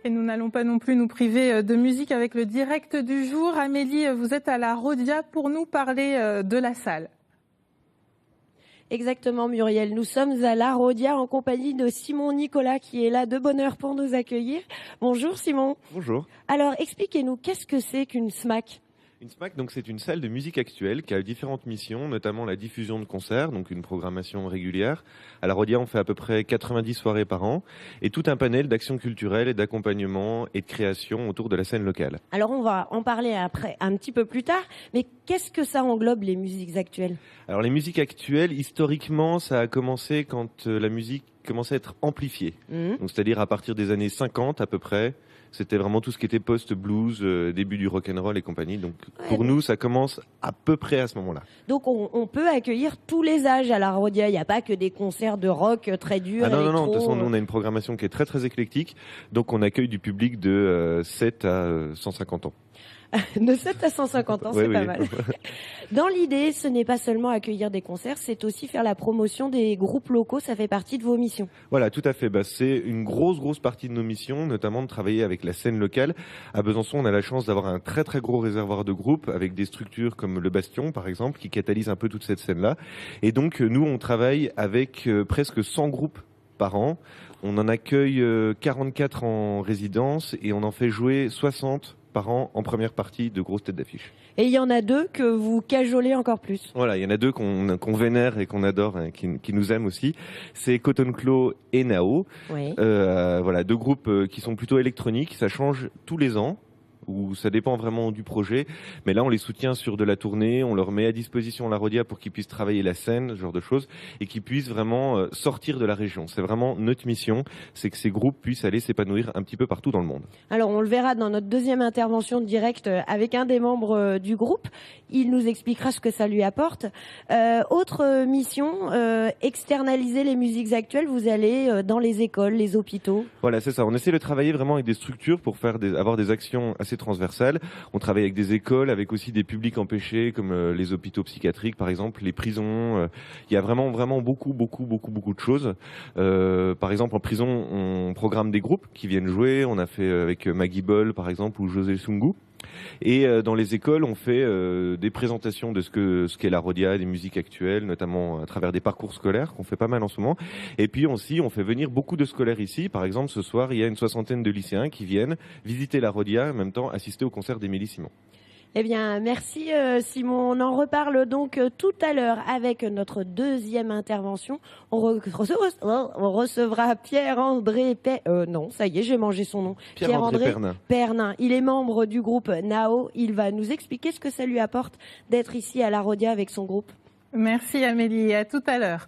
Et nous n'allons pas non plus nous priver de musique avec le direct du jour. Amélie, vous êtes à la Rhodia pour nous parler de la salle. Exactement, Muriel. Nous sommes à la Rhodia en compagnie de Simon Nicolas qui est là de bonne heure pour nous accueillir. Bonjour Simon. Bonjour. Alors expliquez-nous, qu'est-ce que c'est qu'une SMAC ? Une SMAC, donc, c'est une salle de musique actuelle qui a différentes missions, notamment la diffusion de concerts, donc une programmation régulière. À la Rhodia, on fait à peu près 90 soirées par an et tout un panel d'actions culturelles et d'accompagnement et de création autour de la scène locale. Alors on va en parler après, un petit peu plus tard, mais qu'est-ce que ça englobe les musiques actuelles ? Alors les musiques actuelles, historiquement, ça a commencé quand la musique commençait à être amplifiée. Donc, c'est-à-dire à partir des années 50 à peu près. C'était vraiment tout ce qui était post-blues, début du rock'n'roll et compagnie. Donc pour nous, ça commence à peu près à ce moment-là. Donc on peut accueillir tous les âges à la Rhodia. Il n'y a pas que des concerts de rock très durs. Ah non, électro. non, de toute façon, nous on a une programmation qui est très très éclectique. Donc on accueille du public de 7 à 150 ans. De 7 à 150 ans, Oui, c'est oui. pas mal. Dans l'idée, ce n'est pas seulement accueillir des concerts, c'est aussi faire la promotion des groupes locaux. Ça fait partie de vos missions. Voilà, tout à fait. C'est une grosse partie de nos missions, notamment de travailler avec la scène locale. À Besançon, on a la chance d'avoir un très très gros réservoir de groupes avec des structures comme le Bastion, par exemple, qui catalysent un peu toute cette scène-là. Et donc, nous, on travaille avec presque 100 groupes par an. On en accueille 44 en résidence et on en fait jouer 60 par an en première partie de grosses têtes d'affiche. Et il y en a deux que vous cajolez encore plus. Voilà, il y en a deux qu'on vénère et qu'on adore, hein, qui nous aiment aussi. C'est Cotton Cloth et Nao. Oui. Voilà, deux groupes qui sont plutôt électroniques. Ça change tous les ans, ou ça dépend vraiment du projet. Mais là, on les soutient sur de la tournée. On leur met à disposition la Rhodia pour qu'ils puissent travailler la scène, ce genre de choses, et qu'ils puissent vraiment sortir de la région. C'est vraiment notre mission, c'est que ces groupes puissent aller s'épanouir un petit peu partout dans le monde. Alors on le verra dans notre deuxième intervention directe avec un des membres du groupe. Il nous expliquera ce que ça lui apporte. Autre mission, externaliser les musiques actuelles. Vous allez dans les écoles, les hôpitaux. Voilà, c'est ça. On essaie de travailler vraiment avec des structures pour avoir des actions assez transversales. On travaille avec des écoles, avec aussi des publics empêchés comme les hôpitaux psychiatriques par exemple, les prisons. Il y a vraiment beaucoup de choses. Par exemple, en prison, on programme des groupes qui viennent jouer. On a fait avec Maggie Boll par exemple ou José Sungu. Et dans les écoles, on fait des présentations de ce qu'est la Rhodia, des musiques actuelles, notamment à travers des parcours scolaires qu'on fait pas mal en ce moment. Et puis aussi, on fait venir beaucoup de scolaires ici. Par exemple, ce soir, il y a une 60aine de lycéens qui viennent visiter la Rhodia et en même temps assister au concert d'Émilie Simon. Eh bien, merci Simon. On en reparle donc tout à l'heure avec notre deuxième intervention. On recevra Pierre-André non, ça y est, j'ai mangé son nom. Pierre-André Pernin. Il est membre du groupe Nao. Il va nous expliquer ce que ça lui apporte d'être ici à la Rhodia avec son groupe. Merci Amélie, à tout à l'heure.